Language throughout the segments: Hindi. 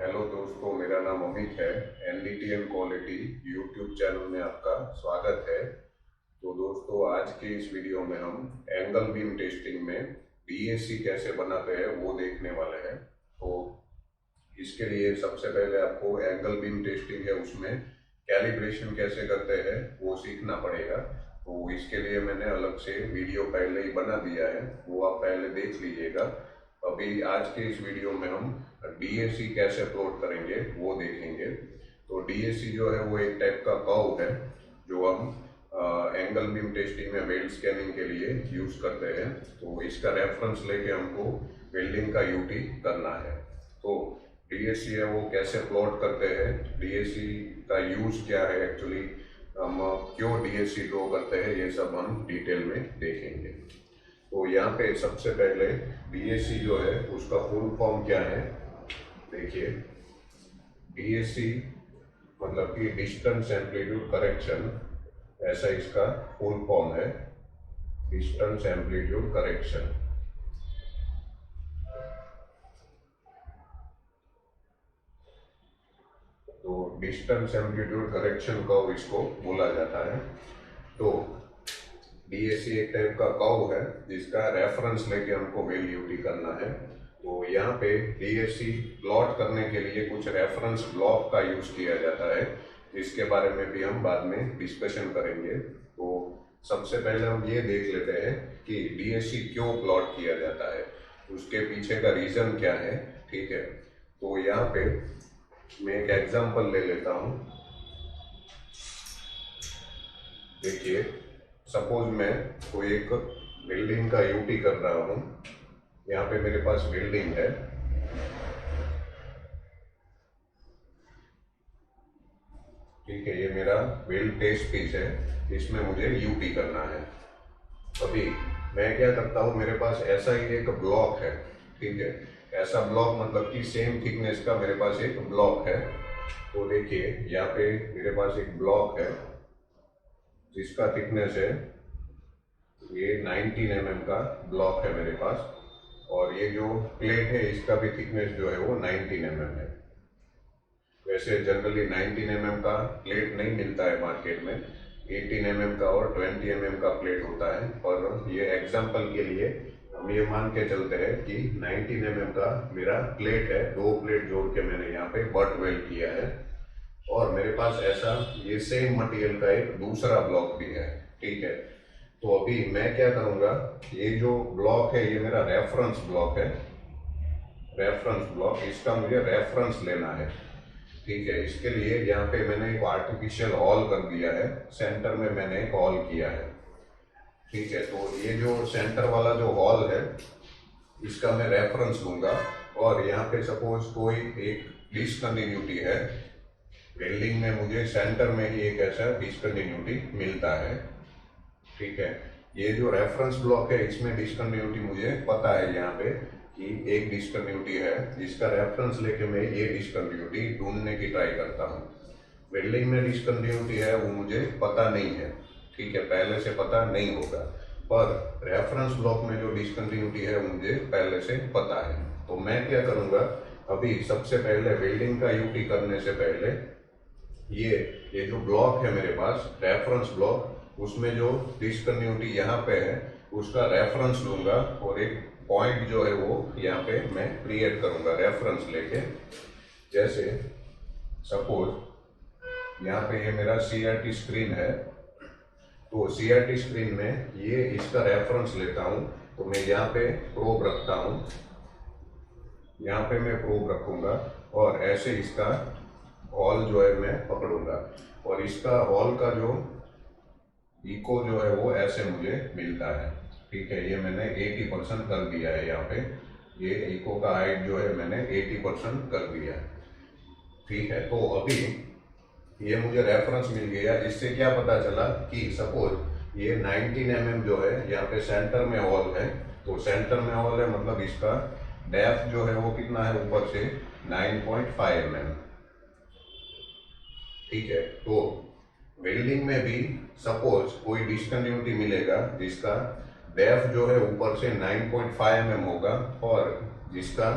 हेलो दोस्तों, मेरा नाम अमित है। एनडीटीएम क्वालिटी यूट्यूब चैनल में आपका स्वागत है। तो दोस्तों, आज के इस वीडियो में हम एंगल बीम टेस्टिंग में डीएसी कैसे बनाते हैं वो देखने वाले हैं। तो इसके लिए सबसे पहले आपको एंगल बीम टेस्टिंग है उसमें कैलिब्रेशन कैसे करते हैं वो सीखना पड़ेगा। तो इसके लिए मैंने अलग से वीडियो पहले ही बना दिया है, वो आप पहले देख लीजिएगा। अभी आज के इस वीडियो में हम डीएसी कैसे प्लॉट करेंगे वो देखेंगे। तो डीएसी जो है वो एक टाइप का कर्व है जो हम एंगल बीम टेस्टिंग में वेल्ड स्कैनिंग के लिए यूज करते हैं। तो इसका रेफरेंस लेके हमको वेल्डिंग का यूटी करना है। तो डीएसी है वो कैसे प्लॉट करते हैं, डीएसी का यूज क्या है, एक्चुअली हम क्यों डीएसी ड्रॉ करते हैं, ये सब हम डिटेल में देखेंगे। तो यहाँ पे सबसे पहले डीएसी जो है उसका फुल फॉर्म क्या है देखिए। डीएसी मतलब कि डिस्टेंस एम्पलीट्यूड करेक्शन, ऐसा इसका फुल फॉर्म है, डिस्टेंस एम्पलीट्यूड करेक्शन। तो डिस्टेंस एम्पलीट्यूड करेक्शन कर्व इसको बोला जाता है। तो डीएसी एक टाइप का कर्व है जिसका रेफरेंस लेके हमको वैल्यूटी करना है। तो यहाँ पे डीएसी प्लॉट करने के लिए कुछ रेफरेंस ब्लॉक का यूज किया जाता है, इसके बारे में भी हम बाद में डिस्कशन करेंगे। तो सबसे पहले हम ये देख लेते हैं कि डीएसी क्यों प्लॉट किया जाता है, उसके पीछे का रीजन क्या है। ठीक है, तो यहाँ पे मैं एक एग्जांपल ले लेता हूँ। देखिए, सपोज मैं कोई एक बिल्डिंग का यूटी कर रहा हूँ। यहाँ पे मेरे पास बिल्डिंग है, ठीक है, ये मेरा वेल्ड टेस्ट पीस है, इसमें मुझे यूटी करना है। अभी मैं क्या करता हूँ, मेरे पास ऐसा ही एक ब्लॉक है, ठीक है, ऐसा ब्लॉक मतलब कि सेम थिकनेस का मेरे पास एक ब्लॉक है। तो देखिए यहाँ पे मेरे पास एक ब्लॉक है जिसका थिकनेस है, ये 19 mm का ब्लॉक है मेरे पास, और ये जो प्लेट है इसका भी थिकनेस जो है वो 19 mm है। वैसे जनरली 19 mm का प्लेट नहीं मिलता है मार्केट में, 18 mm का और 20 mm का प्लेट होता है। और ये एग्जांपल के लिए हम ये मान के चलते हैं कि 19 mm का मेरा प्लेट है, दो प्लेट जोड़ के मैंने यहाँ पे बट वेल्ड किया है, और मेरे पास ऐसा ये सेम मटेरियल का एक दूसरा ब्लॉक भी है। ठीक है, तो अभी मैं क्या करूँगा, ये जो ब्लॉक है ये मेरा रेफरेंस ब्लॉक है, रेफरेंस ब्लॉक, इसका मुझे रेफरेंस लेना है। ठीक है, इसके लिए यहाँ पे मैंने एक आर्टिफिशियल हॉल कर दिया है, सेंटर में मैंने एक हॉल किया है। ठीक है, तो ये जो सेंटर वाला जो हॉल है इसका मैं रेफरेंस लूंगा, और यहाँ पे सपोज कोई एक डिसकंटिन्यूटी है, वेल्डिंग में मुझे सेंटर में ही एक ऐसा डिसकंटिन्यूटी मिलता है। ठीक है, ये जो रेफरेंस ब्लॉक है इसमें डिसकंटिन्यूटी मुझे पता है यहाँ पे कि एक डिसकंटिन्यूटी है, जिसका रेफरेंस लेके मैं ये डिसकंटिन्यूटी ढूंढने की ट्राई करता हूँ। वेल्डिंग में डिसकंटिन्यूटी है वो मुझे पता नहीं है, ठीक है, पहले से पता नहीं होगा, पर रेफरेंस ब्लॉक में जो डिसकंटिन्यूटी है वो मुझे पहले से पता है। तो मैं क्या करूँगा, अभी सबसे पहले वेल्डिंग का यूटी करने से पहले ये जो ब्लॉक है मेरे पास रेफरेंस ब्लॉक, उसमें जो डिसकंटिन्यूटी यहाँ पे है उसका रेफरेंस लूंगा, और एक पॉइंट जो है वो यहाँ पे मैं क्रिएट करूंगा रेफरेंस लेके। जैसे सपोज यहाँ पे ये मेरा सीआरटी स्क्रीन है, तो सीआरटी स्क्रीन में ये इसका रेफरेंस लेता हूँ, तो मैं यहाँ पे प्रोब रखता हूँ, यहाँ पे मैं प्रोब रखूंगा, और ऐसे इसका हॉल जो है मैं पकड़ूंगा, और इसका हॉल का जो इको जो है वो ऐसे मुझे मिलता है। ठीक है, ये मैंने 80% कर दिया है, यहाँ पे ये इको का हाइट जो है मैंने 80% कर दिया है। ठीक है, तो अभी ये मुझे रेफरेंस मिल गया, इससे क्या पता चला कि सपोज ये 19 mm जो है यहाँ पे सेंटर में हॉल है, तो सेंटर में हॉल है मतलब इसका डेप्थ जो है वो कितना है, ऊपर से 9.5 mm। ठीक है, तो वेल्डिंग में भी सपोज कोई डिसकंटिन्यूटी मिलेगा जिसका डेप्थ जो है ऊपर से 9.5 mm होगा, और जिसका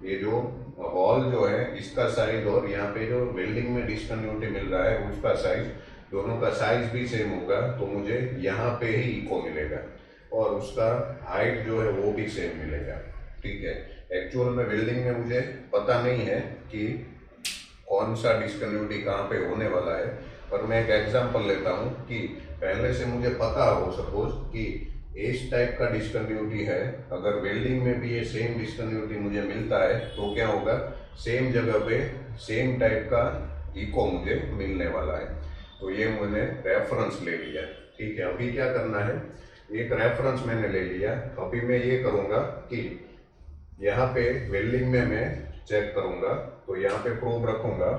ये जो हॉल जो है इसका साइज और यहाँ पे जो वेल्डिंग में डिस्कन्टिन्यूटी मिल रहा है उसका साइज, दोनों का साइज भी सेम होगा, तो मुझे यहाँ पे ही इको मिलेगा और उसका हाइट जो है वो भी सेम मिलेगा। ठीक है, एक्चुअल में वेल्डिंग में मुझे पता नहीं है कि कौन सा डिस्कन्टिन्यूटी कहाँ पे होने वाला है, पर मैं एक एग्जांपल लेता हूँ कि पहले से मुझे पता हो सपोज कि इस टाइप का डिस्कन्टिन्यूटी है, अगर वेल्डिंग में भी ये सेम डिस्कन्टिन्यूटी मुझे मिलता है तो क्या होगा, सेम जगह पे सेम टाइप का इको मुझे मिलने वाला है। तो ये मैंने रेफरेंस ले लिया। ठीक है, अभी क्या करना है, एक रेफरेंस मैंने ले लिया, अभी मैं ये करूँगा कि यहाँ पे वेल्डिंग में मैं चेक करूँगा, तो यहाँ पे प्रोब रखूँगा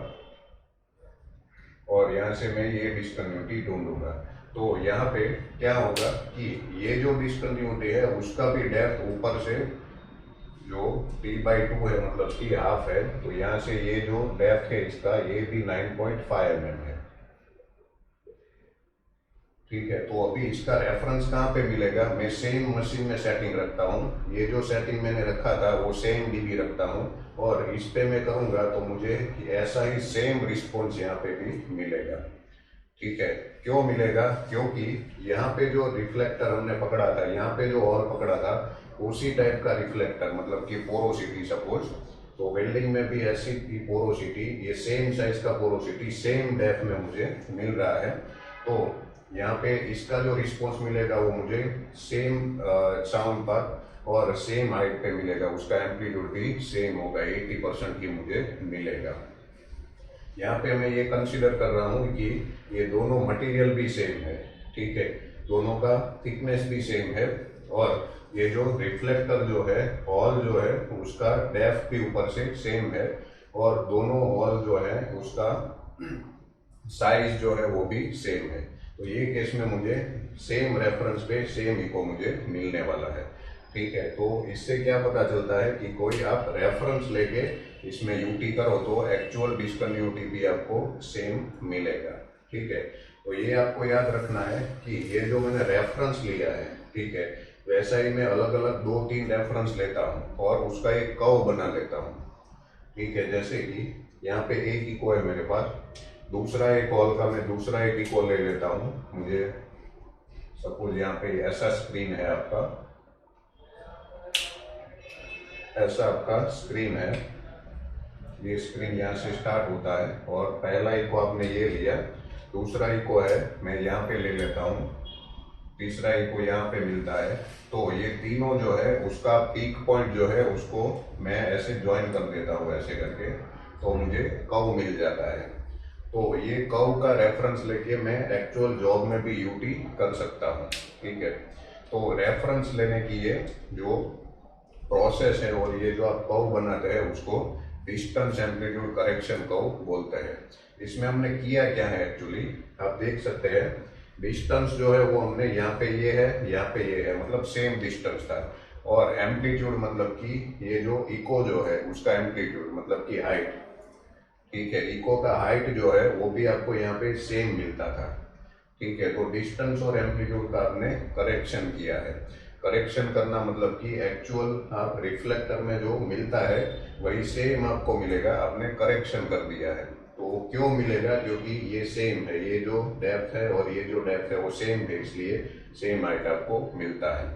और यहाँ से मैं ये डिस्कन्टिन्यूटी ढूंढूंगा। तो यहाँ पे क्या होगा कि ये जो डिस्कन्टिन्यूटी है उसका भी डेप्थ ऊपर से जो t/2 है, मतलब t हाफ है, तो यहाँ से ये जो डेप्थ है इसका ये भी 9.5 mm है। ठीक है, तो अभी इसका रेफरेंस कहाँ पे मिलेगा, मैं सेम मशीन में सेटिंग रखता हूँ, ये जो सेटिंग मैंने रखा था वो सेम डीबी रखता हूँ और इस पे मैं करूँगा तो मुझे ऐसा ही सेम रिस्पॉन्स यहाँ पे भी मिलेगा। ठीक है, क्यों मिलेगा, क्योंकि यहाँ पे जो रिफ्लेक्टर हमने पकड़ा था, यहाँ पे जो हॉल पकड़ा था उसी टाइप का रिफ्लेक्टर, मतलब कि पोरोसिटी सपोज, तो वेल्डिंग में भी ऐसी की पोरोसिटी, ये सेम साइज का पोरोसिटी सेम डेप्थ में मुझे मिल रहा है, तो यहाँ पे इसका जो रिस्पॉन्स मिलेगा वो मुझे सेम साउंड पर और सेम हाइट पे मिलेगा, उसका एम्पलीट्यूड भी सेम होगा, 80% ही मुझे मिलेगा। यहाँ पे मैं ये कंसीडर कर रहा हूँ कि ये दोनों मटेरियल भी सेम है। ठीक है, दोनों का थिकनेस भी सेम है और ये जो रिफ्लेक्टर जो है, हॉल जो है उसका डेप्थ भी ऊपर से सेम है और दोनों हॉल जो है उसका साइज जो है वो भी सेम है। तो ये केस में मुझे सेम रेफरेंस पे सेम इको मुझे मिलने वाला है। ठीक है, तो इससे क्या पता चलता है कि कोई आप रेफरेंस लेके इसमें यूटी करो तो एक्चुअल डिस्कन्टिन्यूटी भी आपको सेम मिलेगा। ठीक है, तो ये आपको याद रखना है कि ये जो मैंने रेफरेंस लिया है, ठीक है, वैसा ही मैं अलग अलग 2-3 रेफरेंस लेता हूँ और उसका एक कर्व बना लेता हूँ। ठीक है, जैसे कि यहाँ पे एक इको है मेरे पास, दूसरा एक हॉल का मैं दूसरा एक इको ले लेता हूँ, मुझे सपोज यहाँ पे ऐसा स्क्रीन है आपका, ऐसा आपका स्क्रीन है, ये स्क्रीन यहाँ से स्टार्ट होता है और पहला इको आपने ये लिया, दूसरा इको है मैं यहाँ पे ले लेता हूँ, तीसरा इको यहाँ पे मिलता है, तो ये तीनों जो है उसका पीक पॉइंट जो है उसको मैं ऐसे ज्वाइन कर देता हूँ ऐसे करके, तो मुझे कर्व मिल जाता है। तो ये कर्व का रेफरेंस लेके मैं एक्चुअल जॉब में भी यूटी कर सकता हूँ। ठीक है, तो रेफरेंस लेने की ये जो प्रोसेस है और ये जो आप कर्व बनाते हैं उसको डिस्टेंस एम्पलीट्यूड करेक्शन कर्व बोलते हैं। इसमें हमने किया क्या है, एक्चुअली आप देख सकते हैं डिस्टेंस जो है वो हमने यहाँ पे ये है, यहाँ पे ये है, मतलब सेम डिस्टेंस था, और एम्पलीट्यूड मतलब कि ये जो इको जो है उसका एम्पलीट्यूड मतलब कि हाइट। ठीक है, इको का हाइट जो है वो भी आपको यहाँ पे सेम मिलता था। ठीक है, तो डिस्टेंस और एम्पलीट्यूड का आपने करेक्शन किया है। करेक्शन करना मतलब कि एक्चुअल आप रिफ्लेक्टर में जो मिलता है वही सेम आपको मिलेगा, आपने करेक्शन कर दिया है। तो क्यों मिलेगा, क्योंकि ये सेम है, ये जो डेप्थ है और ये जो डेप्थ है वो सेम है, इसलिए सेम हाइट आपको मिलता है।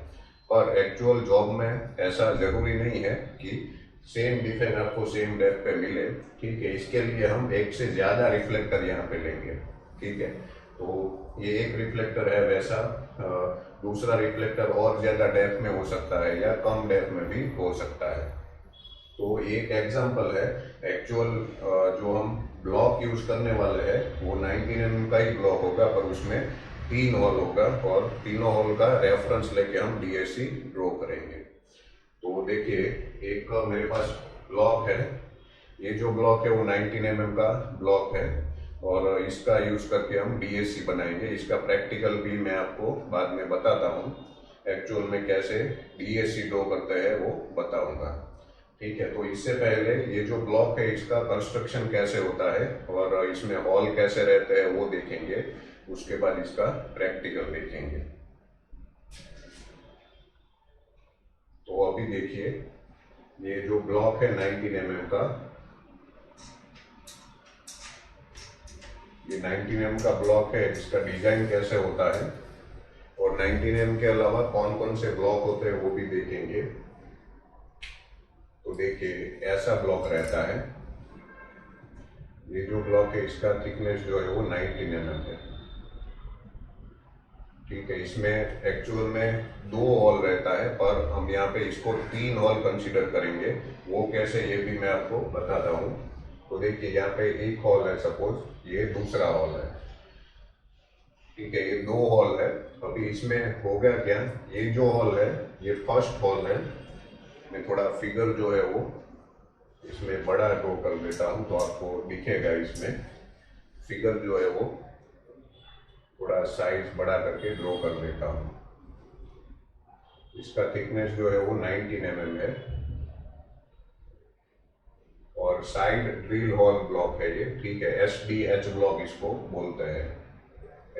और एक्चुअल जॉब में ऐसा जरूरी नहीं है कि सेम डिफेक्ट आपको सेम डेप्थ पे मिले। ठीक है, इसके लिए हम एक से ज़्यादा रिफ्लेक्टर यहाँ पे लेंगे। ठीक है, तो ये एक रिफ्लेक्टर है वैसा, दूसरा रिफ्लेक्टर और ज़्यादा डेप्थ में हो सकता है या कम डेप्थ में भी हो सकता है। तो एक एग्जांपल है, एक्चुअल जो हम ब्लॉक यूज करने वाले हैं वो 19 mm का ही ब्लॉक होगा, पर उसमें 3 होल होगा और तीनों होल का रेफरेंस लेके हम डीएसी ड्रॉ करेंगे। तो देखिए, एक मेरे पास ब्लॉक है, ये जो ब्लॉक है वो 19 mm का ब्लॉक है और इसका यूज करके हम डीएसी बनाएंगे। इसका प्रैक्टिकल भी मैं आपको बाद में बताता हूँ, एक्चुअल में कैसे डीएसी ड्रॉ करते हैं वो बताऊंगा। ठीक है, तो इससे पहले ये जो ब्लॉक है इसका कंस्ट्रक्शन कैसे होता है और इसमें हॉल कैसे रहते हैं वो देखेंगे, उसके बाद इसका प्रैक्टिकल देखेंगे। तो अभी देखिए, ये जो ब्लॉक है 19 का, ये 19 का ब्लॉक है, इसका डिजाइन कैसे होता है और 19 के अलावा कौन कौन से ब्लॉक होते हैं वो भी देखेंगे। तो देखिए ऐसा ब्लॉक रहता है, ये जो ब्लॉक है इसका थिकनेस जो है वो 19 है। ठीक है, इसमें एक्चुअल में 2 हॉल रहता है, पर हम यहाँ पे इसको 3 हॉल कंसीडर करेंगे। वो कैसे ये भी मैं आपको बताता हूँ। तो देखिए यहाँ पे एक हॉल है, सपोज ये दूसरा हॉल है। ठीक है, ये 2 हॉल है। अभी इसमें हो गया क्या, ये जो हॉल है ये फर्स्ट हॉल है। मैं थोड़ा फिगर जो है वो इसमें बड़ा ड्रॉ कर देता हूँ तो आपको दिखेगा। इसमें फिगर जो है वो थोड़ा साइज बड़ा करके ड्रॉ कर देता हूँ। इसका थिकनेस जो है वो 19 है और साइड ड्रिल हॉल ब्लॉक है ये। ठीक है, SDH ब्लॉक इसको बोलते हैं।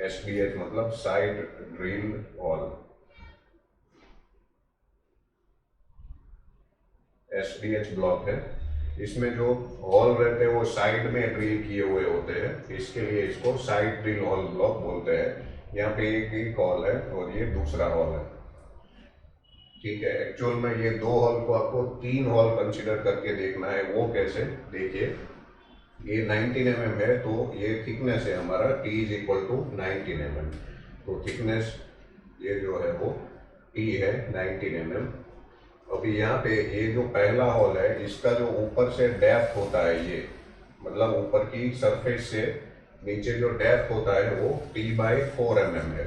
SDH मतलब side drill hall. SDH block है। इसमें जो हॉल रहते हैं वो साइड में ड्रिल किए हुए होते हैं, इसके लिए इसको साइड ड्रिल हॉल ब्लॉक बोलते हैं। यहाँ पे एक हॉल है और ये दूसरा हॉल है। ठीक है, एक्चुअल में ये 2 हॉल को आपको 3 हॉल कंसीडर करके देखना है। वो कैसे, देखिए ये 19 है तो ये थिकनेस है हमारा T इज इक्वल टू 19 तो थिकनेस ये जो है वो T है 19 अभी यहाँ पे ये जो पहला हॉल है इसका जो ऊपर से डेप्थ होता है, ये मतलब ऊपर की सरफेस से नीचे जो डेप्थ होता है वो T/4 है।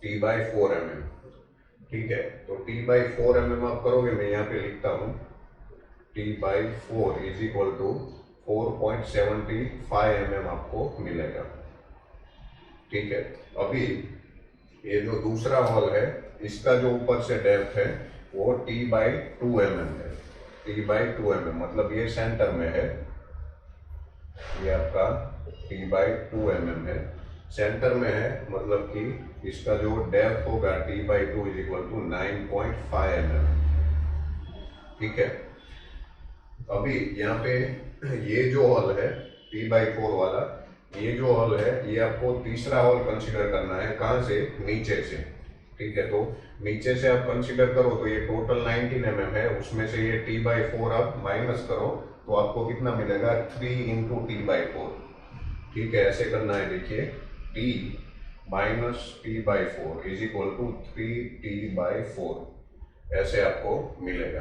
T/4 ठीक है, तो T/4 आप करोगे, मैं यहाँ पे लिखता हूँ T/4 इज इक्वल टू 4.75 आपको मिलेगा। ठीक है, अभी ये जो दूसरा हॉल है इसका जो ऊपर से डेप्थ है वो T/2 है। T/2 मतलब ये सेंटर में है, ये आपका T/2 है, सेंटर में है, मतलब कि इसका जो डेप्थ होगा T/2 इज इक्वल टू 9.5 ठीक है, अभी यहाँ पे ये जो हॉल है T/4 वाला, ये जो हॉल है ये आपको तीसरा हॉल कंसीडर करना है। कहाँ से, नीचे से। ठीक है, तो नीचे से आप कंसीडर करो तो ये टोटल 19 है, उसमें से ये T/4 आप माइनस करो तो आपको कितना मिलेगा, 3 इंटू T/4। ठीक है, ऐसे करना है। देखिए T minus T/4 is equal to 3T/4 ऐसे आपको मिलेगा।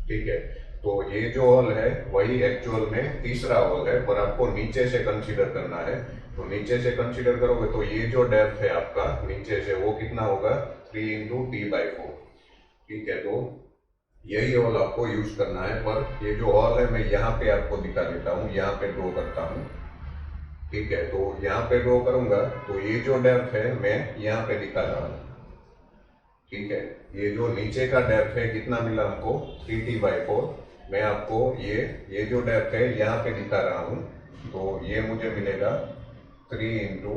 ठीक है, तो ये जो हॉल है वही एक्चुअल में तीसरा हॉल है, पर आपको नीचे से कंसीडर करना है। तो नीचे से कंसीडर करोगे तो ये जो डेप्थ है आपका नीचे से वो कितना होगा, 3 इंटू T/4। ठीक है, तो यही हॉल आपको यूज करना है। पर ये जो हॉल है मैं यहाँ पे आपको दिखा देता हूँ, यहाँ पे ड्रॉ करता हूँ। ठीक है, तो यहाँ पे ड्रॉ करूंगा तो ये जो डेप्थ है मैं यहाँ पे दिखा रहा हूँ। ठीक है, ये जो नीचे का डेप्थ है कितना मिला हमको, 3T/4। मैं आपको ये जो डेप्थ है यहाँ पे दिखा रहा हूँ, तो ये मुझे मिलेगा 3 इंटू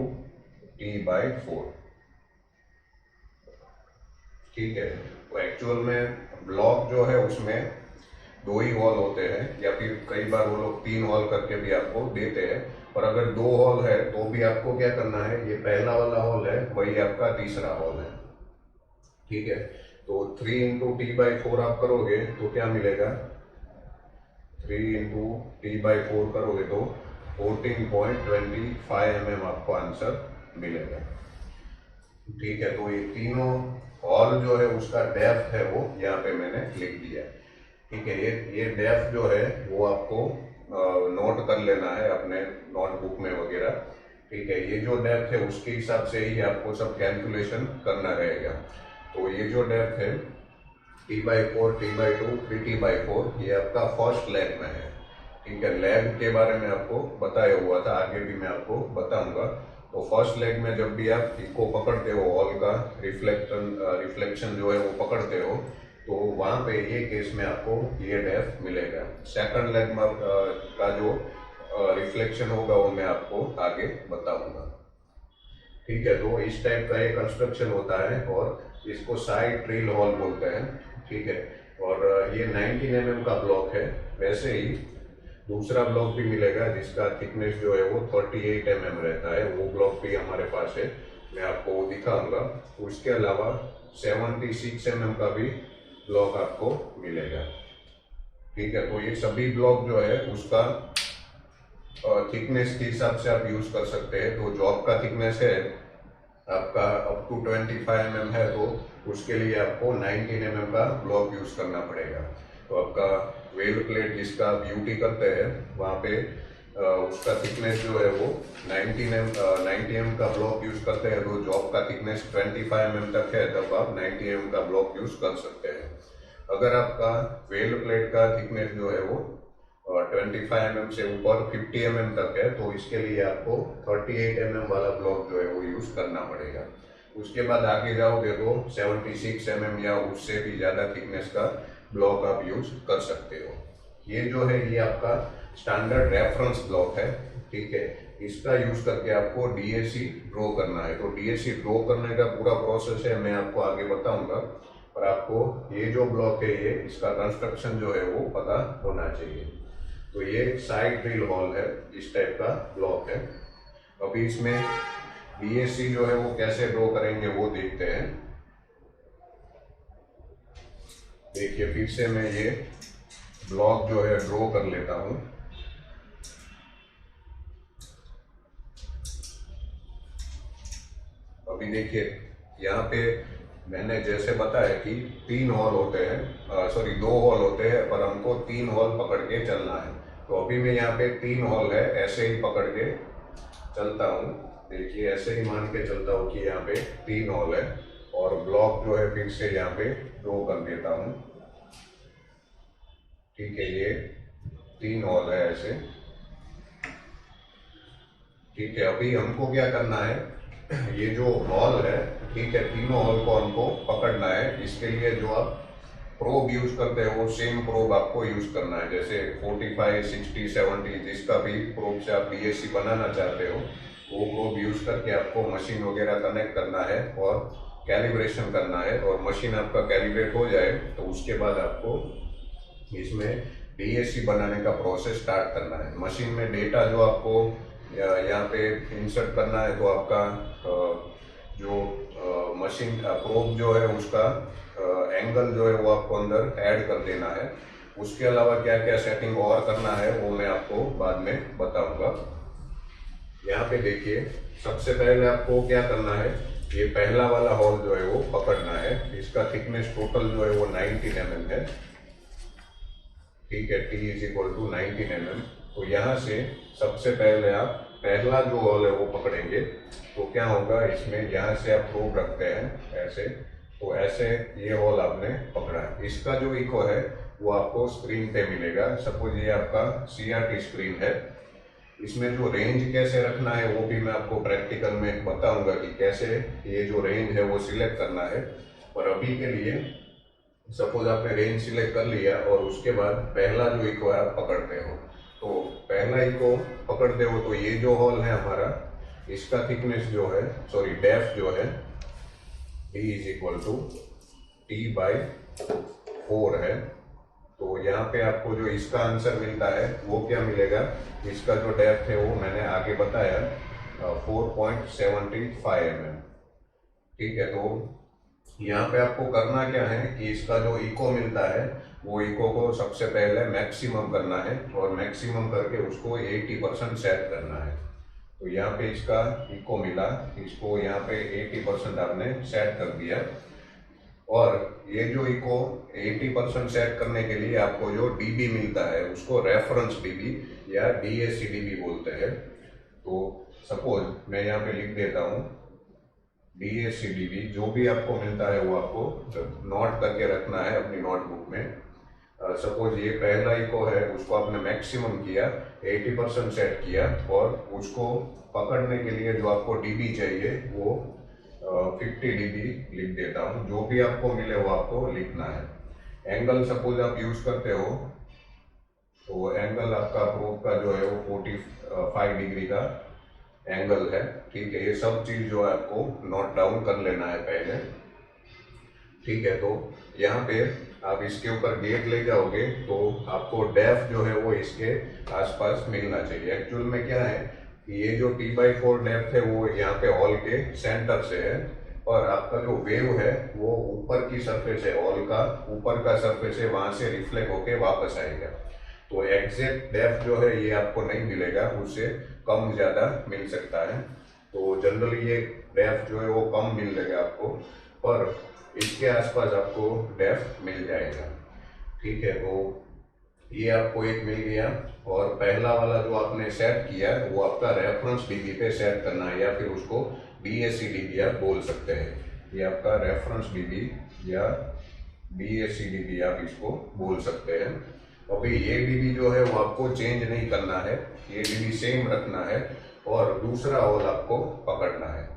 T/4। ठीक है, तो एक्चुअल में ब्लॉक जो है उसमें 2 ही हॉल होते हैं, या फिर कई बार वो लोग 3 हॉल करके भी आपको देते हैं। पर अगर 2 हॉल है तो भी आपको क्या करना है, ये पहला वाला हॉल है वही आपका तीसरा हॉल है। ठीक है, तो 3 इंटू T/4 आप करोगे तो क्या मिलेगा, 3 इंटू T/4 करोगे तो 14.25 आपको आंसर मिलेगा। ठीक है, तो ये तीनों हॉल जो है उसका डेप्थ है वो यहाँ पे मैंने लिख दिया। ठीक है, ये डेप्थ जो है वो आपको नोट कर लेना है अपने नोटबुक में वगैरह। ठीक है, ये जो डेप्थ है उसके हिसाब से ही आपको सब कैलकुलेशन करना रहेगा। तो ये जो डेप्थ है T/4, T/2, 3T/4 ये आपका फर्स्ट लेग में है। ठीक है, लेग के बारे में आपको बताया हुआ था, आगे भी मैं आपको बताऊंगा। तो फर्स्ट लेग में जब भी आप इसको पकड़ते हो, हॉल का रिफ्लेक्शन जो है वो पकड़ते हो, तो वहाँ पे ये केस में आपको ये डेप्थ मिलेगा। सेकंड लेग में का जो रिफ्लेक्शन होगा वो मैं आपको आगे बताऊंगा। ठीक है, तो इस टाइप का एक कंस्ट्रक्शन होता है और इसको साइड ड्रिल हॉल बोलते हैं। ठीक है, और ये 19 mm का ब्लॉक है। वैसे ही दूसरा ब्लॉक भी मिलेगा जिसका थिकनेस जो है वो 38 mm रहता है, वो ब्लॉक भी हमारे पास है, मैं आपको वो दिखाऊंगा। उसके अलावा 76 mm का भी ब्लॉक आपको मिलेगा। ठीक है, तो ये सभी ब्लॉक जो है उसका थिकनेस के हिसाब से आप यूज कर सकते हैं। तो जो आपका थिकनेस है आपका अप टू 25 mm है, तो उसके लिए आपको 19 mm का ब्लॉक यूज करना पड़ेगा। तो आपका वेल्ड प्लेट जिसका आप यूटी करते हैं वहाँ पे उसका थिकनेस जो है वो 90 mm का ब्लॉक यूज करते हैं। तो जो आपका थिकनेस 25 mm तक है तब आप 90 mm का ब्लॉक यूज कर सकते हैं। अगर आपका वेल्ड प्लेट का थिकनेस जो है वो 25 mm से ऊपर 50 mm तक है, तो इसके लिए आपको 38 mm वाला ब्लॉक जो है वो यूज करना पड़ेगा। उसके बाद आगे जाओगे तो 76 mm या उससे भी ज़्यादा थिकनेस का ब्लॉक आप यूज कर सकते हो। ये जो है ये आपका स्टैंडर्ड रेफरेंस ब्लॉक है। ठीक है, इसका यूज करके आपको डीएसी ड्रॉ करना है। तो डीएसी ड्रॉ करने का पूरा प्रोसेस है, मैं आपको आगे बताऊंगा, पर आपको ये जो ब्लॉक है ये इसका कंस्ट्रक्शन जो है वो पता होना चाहिए। तो ये साइड ड्रिल हॉल है, इस टाइप का ब्लॉक है। अभी इसमें डीएससी जो है वो कैसे ड्रॉ करेंगे वो देखते हैं। देखिए फिर से मैं ये ब्लॉक जो है ड्रॉ कर लेता हूँ। अभी देखिए यहाँ पे मैंने जैसे बताया कि 3 हॉल होते हैं, सॉरी 2 हॉल होते हैं, पर हमको 3 हॉल पकड़ के चलना है। तो अभी मैं यहाँ पे 3 हॉल है ऐसे ही पकड़ के चलता हूँ। देखिए ऐसे ही मान के चलता हूँ कि यहाँ पे 3 हॉल है, और ब्लॉक जो है फिर से यहाँ पे ड्रॉ कर देता हूँ। ठीक है, ये 3 हॉल है ऐसे। ठीक है, अभी हमको क्या करना है, ये जो हॉल है, ठीक है, तीनों हॉल को हमको पकड़ना है। इसके लिए जो आप प्रोब यूज करते हो वो सेम प्रोब आपको यूज करना है। जैसे 45, 60, 70 जिसका भी प्रोब से आप डीएससी बनाना चाहते हो वो प्रोब यूज करके आपको मशीन वगैरह कनेक्ट करना है और कैलिब्रेशन करना है। और मशीन आपका कैलिब्रेट हो जाए तो उसके बाद आपको इसमें डीएससी बनाने का प्रोसेस स्टार्ट करना है। मशीन में डेटा जो आपको यहाँ पे इंसर्ट करना है, तो आपका जो मशीन प्रोब जो है उसका एंगल जो है वो आपको अंदर ऐड कर देना है। उसके अलावा क्या क्या सेटिंग और करना है वो मैं आपको बाद में बताऊंगा। यहाँ पे देखिए सबसे पहले आपको क्या करना है, ये पहला वाला हॉल जो है वो पकड़ना है। इसका थिकनेस टोटल जो है वो 19 mm है। ठीक है, T is equal to 19 mm। तो यहाँ से सबसे पहले आप पहला जो हॉल है वो पकड़ेंगे। तो क्या होगा, इसमें यहाँ से आप प्रोब रखते हैं ऐसे, तो ऐसे ये हॉल आपने पकड़ा है। इसका जो इको है वो आपको स्क्रीन पे मिलेगा। सपोज ये आपका CRT स्क्रीन है। इसमें जो रेंज कैसे रखना है वो भी मैं आपको प्रैक्टिकल में बताऊंगा कि कैसे ये जो रेंज है वो सिलेक्ट करना है। और अभी के लिए सपोज आपने रेंज सिलेक्ट कर लिया और उसके बाद पहला जो इको है आप पकड़ते हो। तो पहला इको पकड़ते हो तो ये जो हॉल है हमारा, इसका थिकनेस जो है, सॉरी डेप्थ जो है D is equal to T/4 है। तो यहाँ पे आपको जो इसका आंसर मिलता है वो क्या मिलेगा, इसका जो डेप्थ है वो मैंने आगे बताया 4.75 mm। ठीक है, तो यहाँ पे आपको करना क्या है कि इसका जो इको मिलता है वो इको को सबसे पहले मैक्सिमम करना है, और मैक्सिमम करके उसको 80% सेट करना है। तो यहाँ पे इसका इको मिला, इसको यहाँ पे 80% आपने सेट कर दिया। और ये जो इको 80% सेट करने के लिए आपको जो डीबी मिलता है उसको रेफरेंस डीबी या डीएससी डीबी बोलते हैं। तो सपोज मैं यहाँ पे लिख देता हूँ डीएससी डीबी। जो भी आपको मिलता है वो आपको नोट करके रखना है अपनी नोटबुक में। सपोज ये पहला इको है, उसको आपने मैक्सिमम किया, 80% सेट किया, और उसको पकड़ने के लिए जो आपको डीबी चाहिए वो 50 dB लिख देता हूँ। जो भी आपको मिले वो आपको लिखना है। एंगल सपोज आप यूज करते हो तो एंगल आपका प्रोब का जो है वो 45 डिग्री का एंगल है। ठीक है, ये सब चीज जो है आपको नोट डाउन कर लेना है पहले। ठीक है, तो यहाँ पे आप इसके ऊपर गेट ले जाओगे तो आपको डेफ जो है वो इसके आसपास मिलना चाहिए। एक्चुअल में क्या है कि ये जो T/4 डेप्थ है वो यहाँ पे हॉल के सेंटर से है और आपका जो वेव है वो ऊपर की सरफेस है, हॉल का ऊपर का सरफेस है, वहां से रिफ्लेक्ट होके वापस आएगा। तो एग्जैक्ट डेप्थ जो है ये आपको नहीं मिलेगा, उससे कम ज़्यादा मिल सकता है। तो जनरली ये डेप्थ जो है वो कम मिलेगा आपको, पर इसके आसपास आपको डेप्थ मिल जाएगा। ठीक है, तो ये आपको एक मिल गया। और पहला वाला जो आपने सेट किया वो आपका रेफरेंस डीबी पे सेट करना है, या फिर उसको BSc डीबी आप बोल सकते हैं। ये आपका रेफरेंस डीबी या BSc डीबी आप इसको बोल सकते हैं। अभी ये डीबी जो है वो आपको चेंज नहीं करना है, ये डीबी सेम रखना है और दूसरा हॉल आपको पकड़ना है।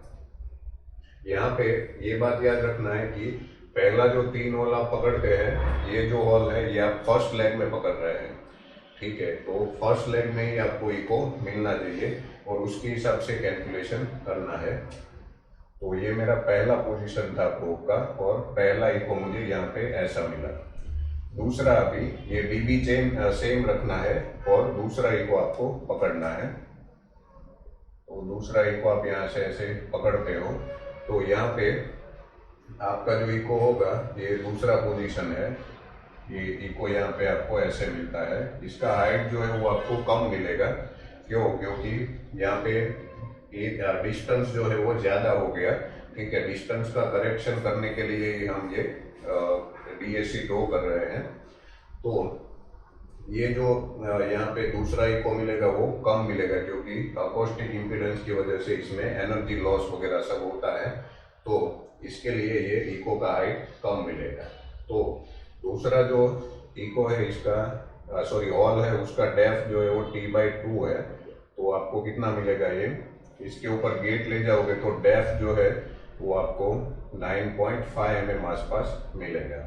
यहाँ पे ये बात याद रखना है कि पहला जो 3 हॉल आप पकड़ते हैं, ये जो हॉल है ये आप फर्स्ट लेग में पकड़ रहे हैं। ठीक है, तो फर्स्ट लेग में ही आपको इको मिलना चाहिए और उसके हिसाब से कैलकुलेशन करना है। तो ये मेरा पहला पोजीशन था प्रोब का और पहला इको मुझे यहाँ पे ऐसा मिला। दूसरा अभी ये डीबी सेम रखना है और दूसरा इको आपको पकड़ना है। तो दूसरा इको आप यहाँ से ऐसे पकड़ते हो तो यहाँ पे आपका जो इको होगा ये दूसरा पोजीशन है, ये इको यहाँ पे आपको ऐसे मिलता है। इसका हाइट जो है वो आपको कम मिलेगा, क्योंकि यहाँ पे ये डिस्टेंस जो है वो ज़्यादा हो गया। ठीक है, डिस्टेंस का करेक्शन करने के लिए ही हम ये DSc ड्रॉ कर रहे हैं। तो ये जो यहाँ पे दूसरा इको मिलेगा वो कम मिलेगा, क्योंकि अकोस्टिक इम्पीडेंस की वजह से इसमें एनर्जी लॉस वगैरह सब होता है, तो इसके लिए ये इको का हाइट कम मिलेगा। तो दूसरा जो इको है इसका हॉल है उसका डेप्थ जो है वो T/2 है। तो आपको कितना मिलेगा, ये इसके ऊपर गेट ले जाओगे तो डेप्थ जो है वो आपको 9.5 mm आसपास मिलेगा।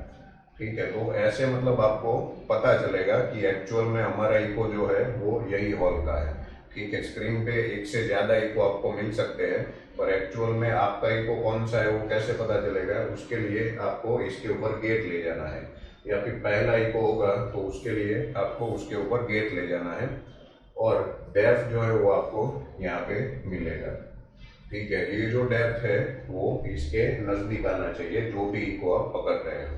ठीक है, तो ऐसे मतलब आपको पता चलेगा कि एक्चुअल में हमारा इको जो है वो यही हॉल का है। ठीक है, स्क्रीन पे एक से ज़्यादा इको आपको मिल सकते हैं, पर एक्चुअल में आपका इको कौन सा है वो कैसे पता चलेगा, उसके लिए आपको इसके ऊपर गेट ले जाना है। या फिर पहला इको होगा तो उसके लिए आपको उसके ऊपर गेट ले जाना है और डेप्थ जो है वो आपको यहाँ पे मिलेगा। ठीक है, ये जो डेप्थ है वो इसके नज़दीक आना चाहिए जो भी इको आप पकड़ रहे हो।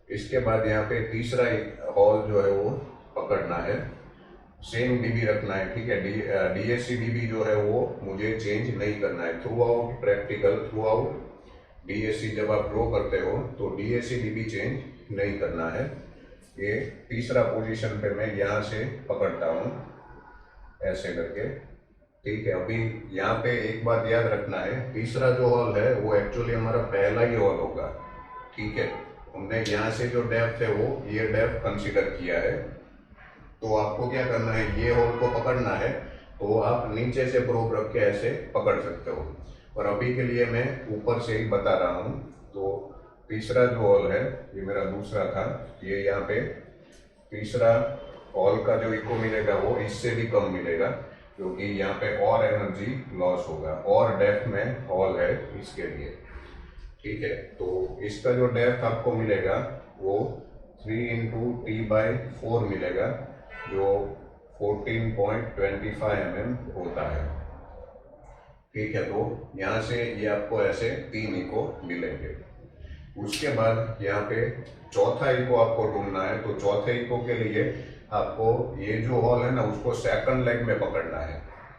इसके बाद यहाँ पे तीसरा हॉल जो है वो पकड़ना है, सेम डीबी रखना है। ठीक है, DSc डीबी जो है वो मुझे चेंज नहीं करना है through out practical, through out DSc जब आप ड्रॉ करते हो तो DSc डीबी चेंज नहीं करना है। ये तीसरा पोजीशन पे मैं यहाँ से पकड़ता हूँ ऐसे करके। ठीक है, अभी यहाँ पे एक बात याद रखना है, तीसरा जो हॉल है वो एक्चुअली हमारा पहला ही हॉल होगा। ठीक है, हमने यहाँ से जो डेप्थ है वो ये डेप्थ कंसीडर किया है। तो आपको क्या करना है, ये होल को पकड़ना है तो आप नीचे से प्रोब रख के ऐसे पकड़ सकते हो, और अभी के लिए मैं ऊपर से ही बता रहा हूँ। तो तीसरा जो होल है ये मेरा दूसरा था, ये यहाँ पे तीसरा हॉल का जो इको मिलेगा वो इससे भी कम मिलेगा, क्योंकि यहाँ पे और एनर्जी लॉस होगा और डेप्थ में हॉल है इसके लिए। ठीक है, तो इसका जो डेप्थ आपको मिलेगा वो 3 × T/4 मिलेगा, जो 14.25 mm होता है। ठीक है, तो यहाँ से ये आपको ऐसे 3 इको मिलेंगे। उसके बाद यहाँ पे चौथा इको आपको ढूंढना है। तो चौथे इको के लिए आपको ये जो हॉल है ना उसको सेकंड लेग में पकड़ना है।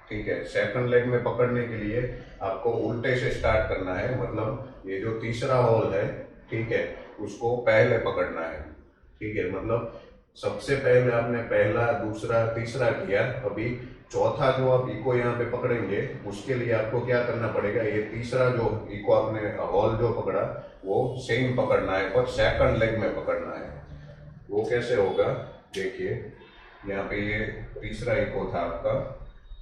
ठीक है, सेकंड लेग में पकड़ने के लिए आपको उल्टे से स्टार्ट करना है, मतलब ये जो तीसरा हॉल है, ठीक है, उसको पहले पकड़ना है। ठीक है, मतलब सबसे पहले आपने पहला दूसरा तीसरा किया, अभी चौथा जो आप इको यहाँ पे पकड़ेंगे उसके लिए आपको क्या करना पड़ेगा, ये तीसरा जो इको आपने हॉल जो पकड़ा वो सेम पकड़ना है और सेकंड लेग में पकड़ना है। वो कैसे होगा, देखिए यहाँ पे ये तीसरा इको था आपका,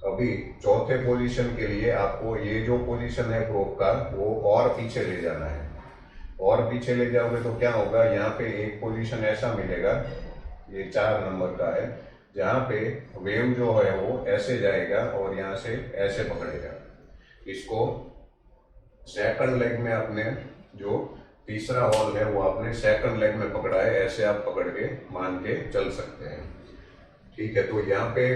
अभी चौथे पोजीशन के लिए आपको ये जो पोजीशन है प्रोब का वो और पीछे ले जाना है। और पीछे ले जाओगे तो क्या होगा, यहाँ पे एक पोजीशन ऐसा मिलेगा, ये 4 नंबर का है, जहाँ पे वेव जो है वो ऐसे जाएगा और यहाँ से ऐसे पकड़ेगा। इसको सेकंड लेग में आपने जो तीसरा हॉल है वो आपने सेकंड लेग में पकड़ा है, ऐसे आप पकड़ के मान के चल सकते हैं। ठीक है, तो यहाँ पे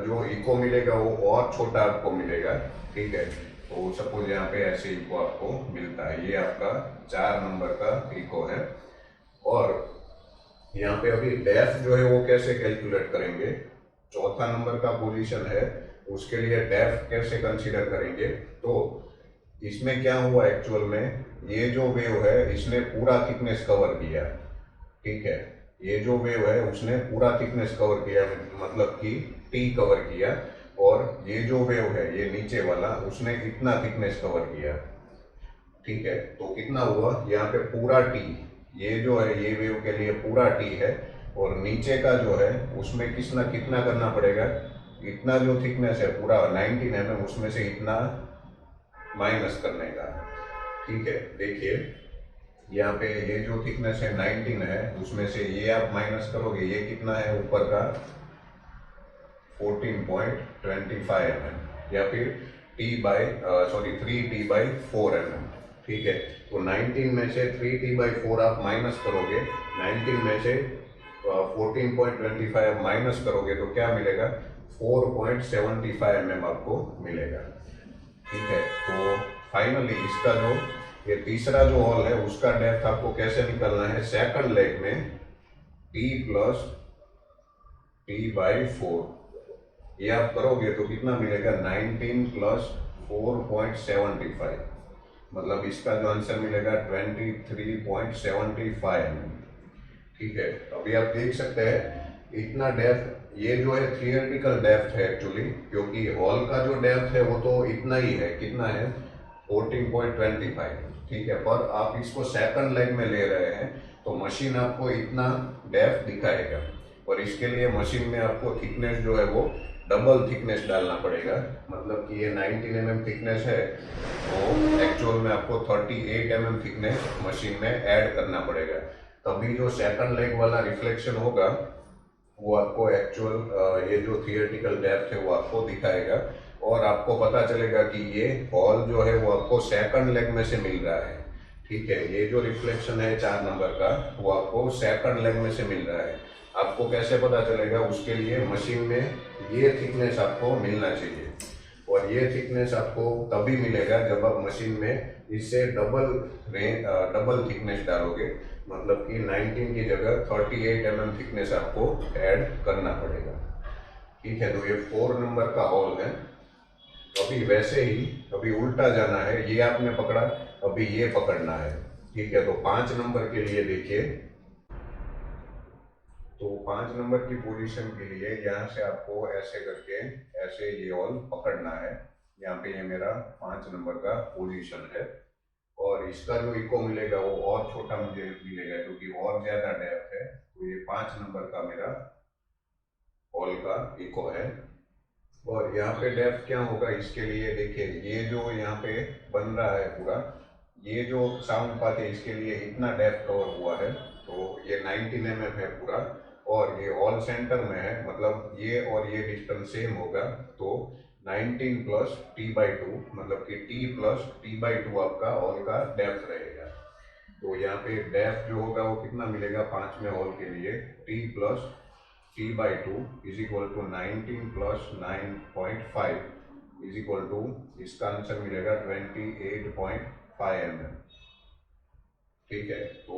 जो इको मिलेगा वो और छोटा आपको मिलेगा। ठीक है, तो सपोज यहाँ पे ऐसे इको आपको मिलता है, ये आपका 4 नंबर का इको है। और यहाँ पे अभी डेफ जो है वो कैसे कैलकुलेट करेंगे, चौथा नंबर का पोजीशन है, उसके लिए डेफ कैसे कंसीडर करेंगे। तो इसमें क्या हुआ एक्चुअल में, ये जो वेव है इसने पूरा थिकनेस कवर किया। ठीक है, ये जो वेव है उसने पूरा थिकनेस कवर किया, मतलब कि टी कवर किया। और ये जो वेव है ये नीचे वाला, उसने इतना थिकनेस कवर किया। ठीक है, तो कितना हुआ यहाँ पे पूरा टी, ये जो है ये वेव के लिए पूरा टी है। और नीचे का जो है उसमें कितना करना पड़ेगा, इतना जो थिकनेस है पूरा 19 mm, उसमें से इतना माइनस करने का। ठीक है, देखिए यहाँ पे ये जो थिकनेस है 19 है, उसमें से ये आप माइनस करोगे, ये कितना है ऊपर का 14.25 mm, या फिर थ्री टी बाई 4 mm। ठीक है, तो 19 में से 3t/4 आप माइनस करोगे, 19 में से 14.25 माइनस करोगे तो क्या मिलेगा, 4.75 mm आपको मिलेगा। ठीक है, तो फाइनली इसका जो ये तीसरा जो हॉल है उसका डेप्थ आपको कैसे निकालना है, सेकंड लेग में t प्लस t/4, ये आप करोगे तो कितना मिलेगा, 19 प्लस 4.75, मतलब इसका जो आंसर मिलेगा 23.75 mm। ठीक है, अभी आप देख सकते हैं इतना डेप्थ, ये जो है थियोरेटिकल डेप्थ है एक्चुअली, क्योंकि हॉल का जो डेप्थ है वो तो इतना ही है, कितना है 14.25। ठीक है, पर आप इसको सेकंड लेग में ले रहे हैं तो मशीन आपको इतना डेप्थ दिखाएगा, और इसके लिए मशीन में आपको थिकनेस जो है वो डबल थिकनेस डालना पड़ेगा। मतलब कि ये 19 mm थिकनेस है, तो एक्चुअल में आपको 38 mm थिकनेस मशीन में ऐड करना पड़ेगा, तभी जो सेकंड लेग वाला रिफ्लेक्शन होगा वो आपको एक्चुअल ये जो थियोरेटिकल डेप्थ है वो आपको दिखाएगा। और आपको पता चलेगा कि ये हॉल जो है वो आपको सेकंड लेग में से मिल रहा है। ठीक है, ये जो रिफ्लेक्शन है 4 नंबर का वो आपको सेकंड लेग में से मिल रहा है। आपको कैसे पता चलेगा, उसके लिए मशीन में ये थिकनेस आपको मिलना चाहिए, और ये थिकनेस आपको तभी मिलेगा जब आप मशीन में इससे डबल थिकनेस डालोगे, मतलब कि 19 की जगह 38 mm थिकनेस आपको ऐड करना पड़ेगा। ठीक है, तो ये 4 नंबर का हॉल है। अभी वैसे ही अभी उल्टा जाना है, ये आपने पकड़ा, अभी ये पकड़ना है। ठीक है, तो 5 नंबर के लिए देखिए, तो 5 नंबर की पोजीशन के लिए यहाँ से आपको ऐसे करके ऐसे ये हॉल पकड़ना है। यहाँ पे ये मेरा 5 नंबर का पोजीशन है, और इसका जो इको मिलेगा वो और छोटा मुझे मिलेगा क्योंकि और ज्यादा डेप्थ है। तो ये 5 नंबर का मेरा हॉल का इको है। और यहाँ पे डेप्थ क्या होगा, इसके लिए देखिए ये जो यहाँ पे बन रहा है पूरा, ये जो साउंड पाथ है इसके लिए इतना डेप्थ कवर हुआ है, तो ये 19 mm है पूरा, और ये ऑल सेंटर में है, मतलब ये और ये डिस्टेंस सेम होगा, तो 19 प्लस t/2, मतलब कि t प्लस t/2 आपका हॉल का डेप्थ रहेगा। तो यहाँ पे डेप्थ जो होगा वो कितना मिलेगा 5वें हॉल के लिए, t plus t/2 is equal to 19 plus 9.5 is equal to, इसका आंसर मिलेगा 28.5 mm। ठीक है, तो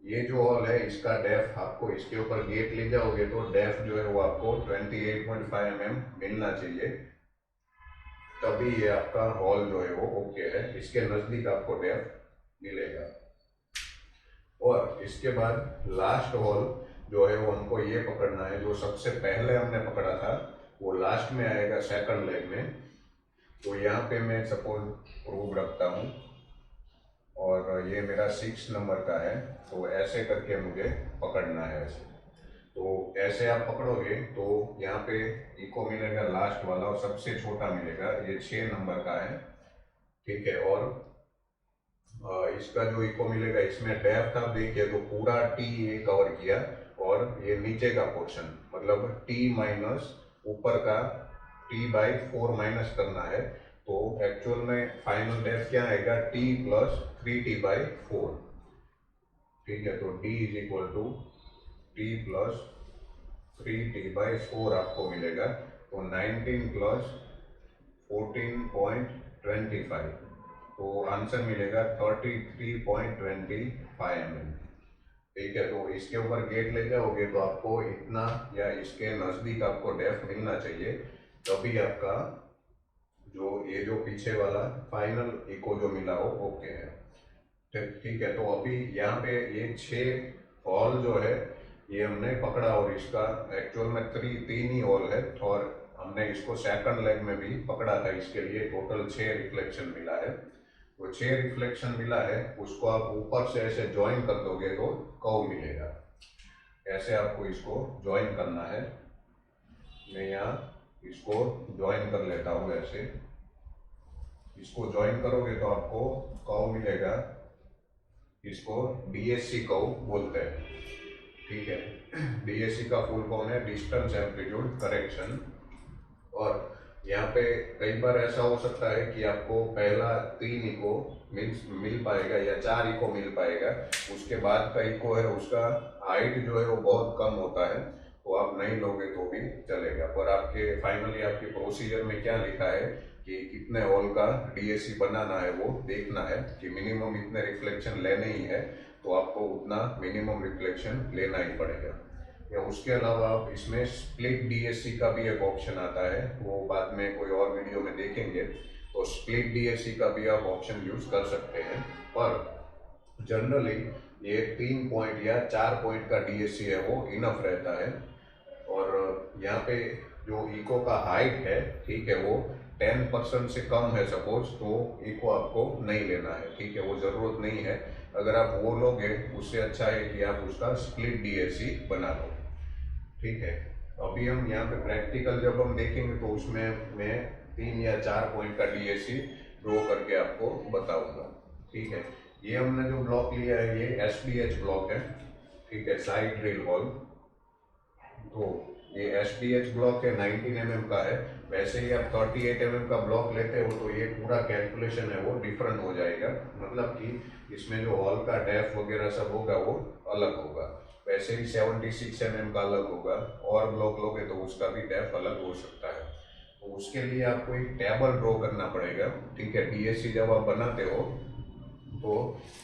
ये जो हॉल है इसका डेप्थ आपको इसके ऊपर गेट ले जाओगे तो डेप्थ जो है वो आपको 28.5 mm मिलना चाहिए, तभी ये आपका हॉल जो है वो ओके है, इसके नजदीक आपको डेप्थ मिलेगा। और इसके बाद लास्ट हॉल जो है वो हमको ये पकड़ना है, जो सबसे पहले हमने पकड़ा था वो लास्ट में आएगा सेकंड लेग में। तो यहाँ पे मैं सपोज प्रूव रखता हूँ, और ये मेरा 6 नंबर का है, तो ऐसे करके मुझे पकड़ना है ऐसे। तो ऐसे आप पकड़ोगे तो यहाँ पे इको मिलेगा लास्ट वाला, और सबसे छोटा मिलेगा ये 6 नंबर का है। ठीक है, और इसका जो इको मिलेगा इसमें डेप्थ आप देखिए तो पूरा टी ये कवर किया, और ये नीचे का पोर्शन मतलब टी माइनस ऊपर का t/4 माइनस करना है, तो एक्चुअल में फाइनल डेप्थ क्या आएगा, t प्लस 3t/4। ठीक है, तो D is equal to T plus 3T/4 आपको मिलेगा, तो 19 प्लस 14.25, तो आंसर मिलेगा 33.25 mm। ठीक है, तो इसके ऊपर गेट ले जाओगे तो आपको इतना या इसके नज़दीक आपको डेफ मिलना चाहिए, तभी आपका जो पीछे वाला फाइनल इको जो मिला हो ओके है। ठीक है, तो अभी यहाँ पे ये 6 हॉल जो है ये हमने पकड़ा, और इसका एक्चुअल में तीन ही हॉल है, और हमने इसको सेकंड लेग में भी पकड़ा था, इसके लिए टोटल 6 रिफ्लेक्शन मिला है। वो 6 रिफ्लेक्शन मिला है, उसको आप ऊपर से ऐसे ज्वाइन कर दोगे तो कर्व मिलेगा। ऐसे आपको इसको ज्वाइन करना है, मैं यहाँ इसको ज्वाइन कर लेता हूँ ऐसे। इसको ज्वाइन करोगे तो आपको कर्व मिलेगा, इसको DSC कर्व बोलते हैं। ठीक है, DSC का फुल फॉर्म है डिस्टेंस एम्पलीट्यूड करेक्शन। और यहाँ पे कई बार ऐसा हो सकता है कि आपको पहला 3 इको मिल पाएगा या 4 इको मिल पाएगा, उसके बाद का इको है उसका हाइट जो है वो बहुत कम होता है, तो आप नहीं लोगे तो भी चलेगा। पर आपके फाइनली आपके प्रोसीजर में क्या लिखा है कि कितने हॉल का DSC बनाना है, वो देखना है कि मिनिमम इतने रिफ्लेक्शन लेने ही है, तो आपको उतना मिनिमम रिफ्लेक्शन लेना ही पड़ेगा। या उसके अलावा आप इसमें स्प्लिट DSC का भी एक ऑप्शन आता है, वो बाद में कोई और वीडियो में देखेंगे, तो स्प्लिट DSC का भी आप ऑप्शन यूज कर सकते हैं। पर जनरली ये 3 पॉइंट या 4 पॉइंट का DSC है वो इनफ रहता है। और यहाँ पे जो इको का हाइट है, ठीक है, वो 10% से कम है सपोज, तो इको आपको नहीं लेना है। ठीक है, वो ज़रूरत नहीं है। अगर आप वो लोगे उससे अच्छा है कि आप उसका स्प्लिट DSC बना लो। ठीक है, अभी हम यहाँ पे प्रैक्टिकल जब हम देखेंगे तो उसमें मैं 3 या 4 पॉइंट का DSC ड्रॉ करके आपको बताऊंगा। ठीक है, ये हमने जो ब्लॉक लिया है ये SDH ब्लॉक है। ठीक है, साइड ड्रिल हॉल। तो ये SDH ब्लॉक है, 19 mm का है। वैसे ही आप 38 mm का ब्लॉक लेते हो तो ये पूरा कैलकुलेशन है वो डिफरेंट हो जाएगा, मतलब कि इसमें जो हॉल का डेफ वगैरह सब होगा वो अलग होगा। वैसे ही 76 mm का अलग होगा, और ब्लॉक लोगे तो उसका भी डेफ अलग हो सकता है। तो उसके लिए आपको एक टेबल ड्रॉ करना पड़ेगा। ठीक है, DSC जब आप बनाते हो तो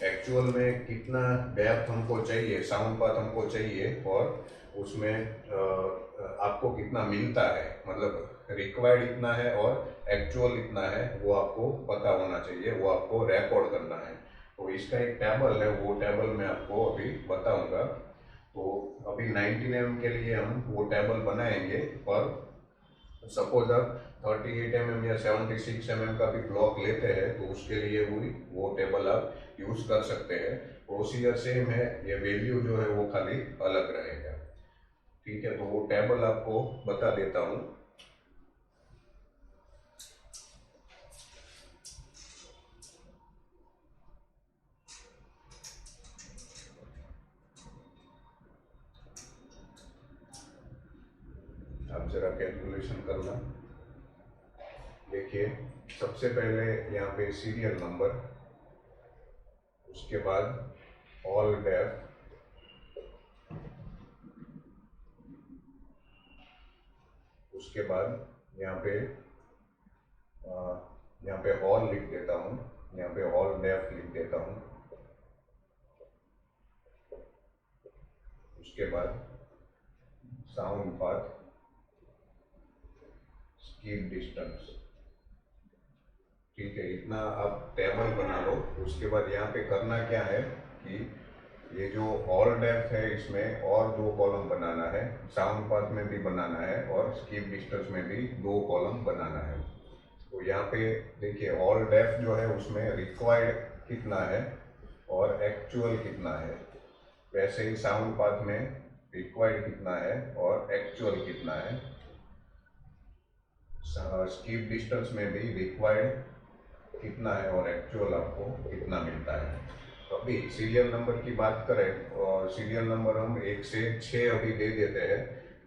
एक्चुअल में कितना डेप्थ हमको चाहिए, साउंड पाथ हमको चाहिए, और उसमें आपको कितना मिलता है, मतलब रिक्वायर्ड इतना है और एक्चुअल इतना है, वो आपको पता होना चाहिए, वो आपको रिकॉर्ड करना है। तो इसका एक टेबल है, वो टेबल मैं आपको अभी बताऊंगा। तो अभी 19 mm के लिए हम वो टेबल बनाएंगे, पर सपोज आप 38 mm या 76 mm का भी ब्लॉक लेते हैं तो उसके लिए वो टेबल आप यूज कर सकते हैं। प्रोसीजर सेम है, ये वैल्यू जो है वो खाली अलग रहेगा। ठीक है, तो वो टेबल आपको बता देता हूँ। आप जरा कैलकुलेशन करना। देखिए, सबसे पहले यहाँ पे सीरियल नंबर, उसके बाद ऑल डेफ, उसके बाद यहाँ पे हॉल लिख देता हूँ, यहाँ पे हॉल डेफ लिख देता हूँ। उसके बाद साउंड पाथ, स्कीप डिस्टेंस। ठीक है, इतना आप टेबल बना लो। उसके बाद यहाँ पे करना क्या है कि ये जो ऑल डेप्थ है इसमें और 2 कॉलम बनाना है, साउंड पाथ में भी बनाना है और स्कीप डिस्टेंस में भी 2 कॉलम बनाना है। तो यहाँ पे देखिए, ऑल डेप्थ जो है उसमें रिक्वायर्ड कितना है और एक्चुअल कितना है, वैसे ही साउंड पाथ में रिक्वायर्ड कितना है और एक्चुअल कितना है, स्कीप डिस्टेंस में भी रिक्वायर्ड कितना है और एक्चुअल आपको कितना मिलता है। तो अभी सीरियल नंबर की बात करें, और सीरियल नंबर हम 1 से 6 अभी दे देते हैं,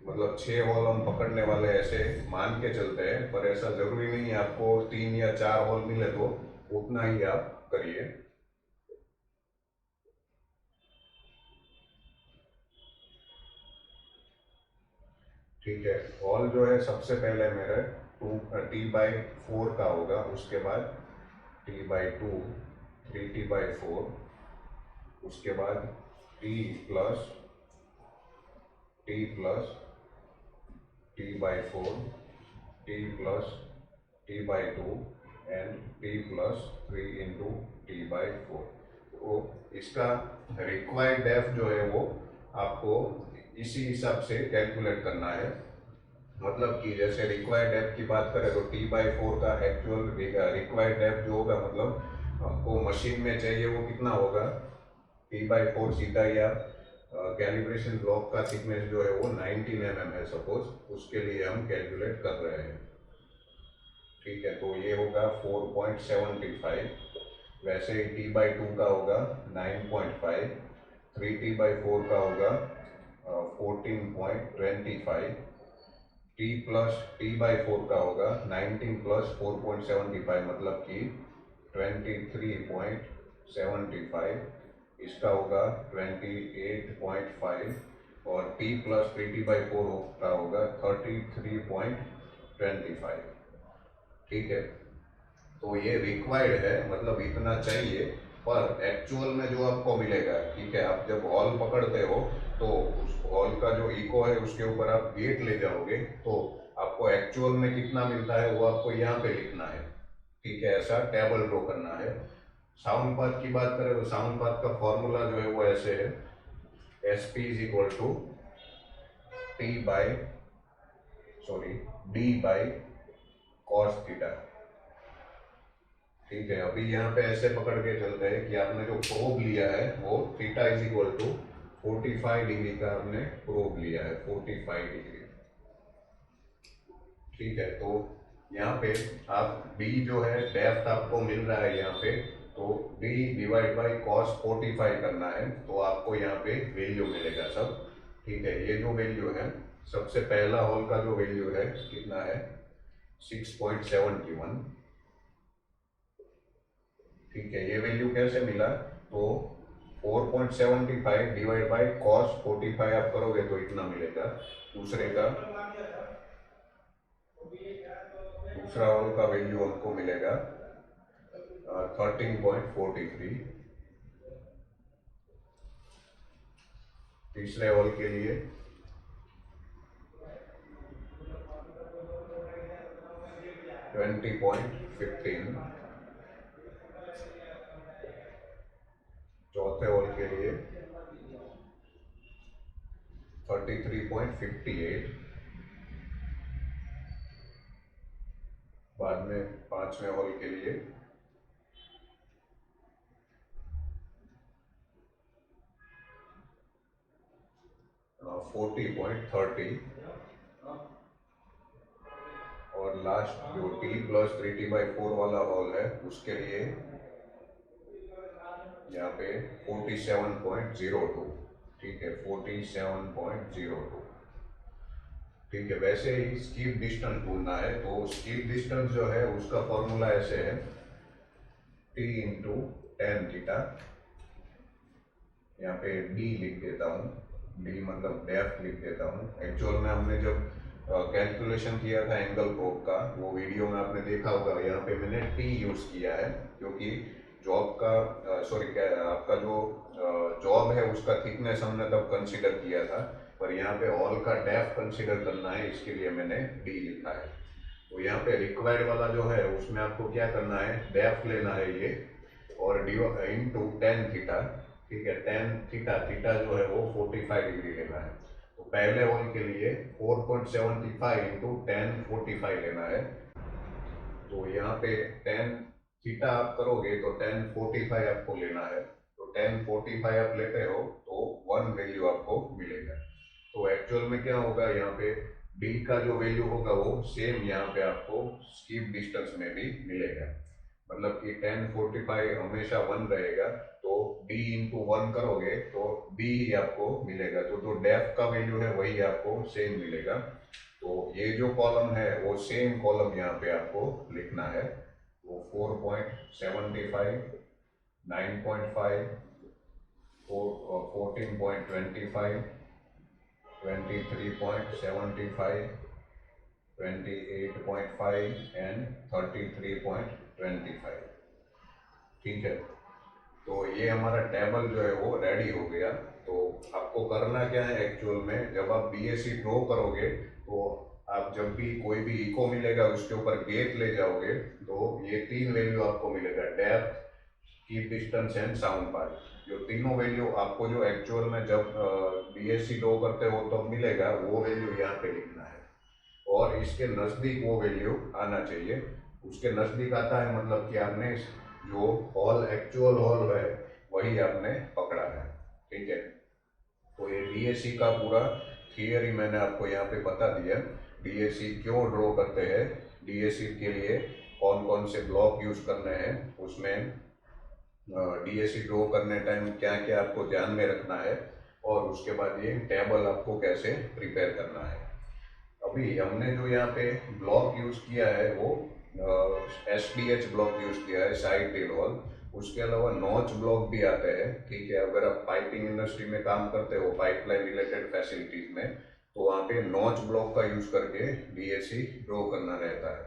मतलब 6 हॉल हम पकड़ने वाले ऐसे मान के चलते हैं, पर ऐसा जरूरी नहीं है आपको 3 या 4 हॉल मिले तो उतना ही आप करिए। ठीक है। हॉल जो है सबसे पहले मेरा T/4 का होगा, उसके बाद T/2, 3T/4, उसके बाद T plus T/4, T+T/2 and T+3 × T/4। तो इसका रिक्वायर्ड डेप्थ जो है वो आपको इसी हिसाब से कैलकुलेट करना है। मतलब कि जैसे रिक्वायर्ड डेप्थ की बात करें तो T/4 का एक्चुअल रिक्वायर्ड डेप्थ जो होगा, मतलब हमको मशीन में चाहिए वो कितना होगा, T/4 सीधा ही आप कैलिब्रेशन ब्लॉक का थिकनेस जो है वो 19 mm है सपोज, उसके लिए हम कैलकुलेट कर रहे हैं। ठीक है, तो ये होगा 4.75। वैसे ही T/2 का होगा 9.5, 3T/4 का होगा 14.25, T+T/4 का होगा 19 + 4.75 मतलब कि 23.75, इसका होगा 28.5 और T+3T/4 का होगा 33.25। ठीक है, तो ये रिक्वायर्ड है, मतलब इतना चाहिए। पर एक्चुअल में जो आपको मिलेगा, ठीक है, आप जब हॉल पकड़ते हो तो उस हॉल का जो इको है उसके ऊपर आप वेट ले जाओगे, तो आपको एक्चुअल में कितना मिलता है वो आपको यहाँ पे लिखना है। ठीक है, ऐसा टेबल ड्रॉ करना है। साउंड पाथ की बात करें तो साउंड पाथ का फॉर्मूला जो है वो ऐसे है, SP = T by sorry D/cos θ। ठीक है, अभी यहाँ पे ऐसे पकड़ के चलते हैं कि आपने जो प्रोब लिया है वो θ = 45 डिग्री का आपने प्रोब लिया है, 45 डिग्री। ठीक है, तो यहाँ पे आप B जो है डेप्थ आपको मिल रहा है यहाँ पे, तो D/cos 45 करना है, तो आपको यहाँ पे वैल्यू मिलेगा सब। ठीक है, ये जो वैल्यू है, सबसे पहला होल का जो वैल्यू है कितना है, 6.71। ठीक है, ये वैल्यू कैसे मिला, तो 4.75 / cos 45 आप करोगे तो इतना मिलेगा। दूसरा होल का वैल्यू हमको मिलेगा 13.43। तीसरे होल के लिए 20.15। चौथे होल के लिए 33.58। बाद में पांचवें होल के लिए 40.30। और लास्ट जो T+3T/4 वाला होल है उसके लिए यहाँ पे 47.02। ठीक है, 47.02। ठीक है, वैसे ही स्कीप डिस्टेंस ढूंढना है, तो स्कीप डिस्टेंस जो है उसका फॉर्मूला ऐसे है, T × tan θ। यहाँ पे D लिख देता हूँ, D मतलब डेप्थ लिख देता हूँ। एक्चुअल में हमने जब कैलकुलेशन किया था एंगल प्रोब का, वो वीडियो में आपने देखा होगा, यहाँ पे मैंने T यूज किया है क्योंकि जॉब का आपका जो जॉब है उसका थिकनेस हमने तब कंसीडर किया था, पर यहाँ पे हॉल का डेप्थ कंसीडर करना है, इसके लिए मैंने D लिखा है। तो यहाँ पे रिक्वायर्ड वाला जो है उसमें आपको क्या करना है, डेप्थ लेना है ये, और × tan θ। ठीक है, tan θ जो है वो 45 डिग्री लेना है। तो पहले होल के लिए 4.75 × tan 45 लेना है। तो यहाँ पे tan θ आप करोगे तो tan 45 आपको लेना है। तो tan 45 आप लेते हो तो 1 वैल्यू आपको मिलेगा। तो एक्चुअल में क्या होगा, यहाँ पे D का जो वैल्यू होगा वो सेम यहाँ पे आपको स्कीप डिस्टेंस में भी मिलेगा। मतलब कि tan 45 हमेशा 1 रहेगा, तो D × 1 करोगे तो D ही आपको मिलेगा। तो जो डेप्थ का वैल्यू है वही आपको सेम मिलेगा। तो ये जो कॉलम है वो सेम कॉलम यहाँ पे आपको लिखना है। वो 4.75, 9.5, 14.25 23.75, 28.5 एंड 33.25। ठीक है, तो ये हमारा टेबल जो है वो रेडी हो गया। तो आपको करना क्या है एक्चुअल में, जब आप बीएससी ड्रॉ करोगे तो आप जब भी कोई भी इको मिलेगा उसके ऊपर गेट ले जाओगे तो ये तीन वैल्यू आपको मिलेगा, depth, keep distance and sound part. जो तीनों वैल्यू आपको जो एक्चुअल में जब बीएससी ड्रॉ करते हो तब मिलेगा, वो वैल्यू यहाँ पे लिखना है और इसके नज़दीक वो वैल्यू आना चाहिए। उसके नज़दीक आता है मतलब कि आपने जो हॉल एक्चुअल हॉल है वही आपने पकड़ा है। ठीक है, तो ये डीएससी का पूरा थियरी मैंने आपको यहाँ पे बता दिया। डीएससी क्यों ड्रॉ करते हैं, डीएससी के लिए कौन कौन से ब्लॉक यूज करने हैं, उसमें डीएससी ड्रॉ करने टाइम क्या क्या आपको ध्यान में रखना है, और उसके बाद ये टेबल आपको कैसे प्रिपेयर करना है। अभी हमने जो यहाँ पे ब्लॉक यूज किया है वो एसडीएच ब्लॉक यूज किया है, साइड ड्रिल वॉल। उसके अलावा नॉच ब्लॉक भी आते हैं। ठीक है, अगर आप पाइपिंग इंडस्ट्री में काम करते हो, पाइपलाइन रिलेटेड फैसिलिटीज में, तो वहाँ पे नॉच ब्लॉक का यूज करके डीएससी ड्रॉ करना रहता है।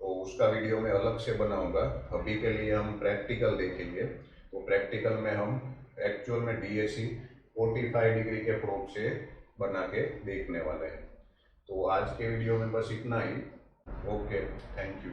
तो उसका वीडियो मैं अलग से बनाऊंगा। अभी के लिए हम प्रैक्टिकल देखेंगे। तो प्रैक्टिकल में हम एक्चुअल में डीएससी 45 डिग्री के प्रोब से बना के देखने वाले हैं। तो आज के वीडियो में बस इतना ही। Okay, thank you.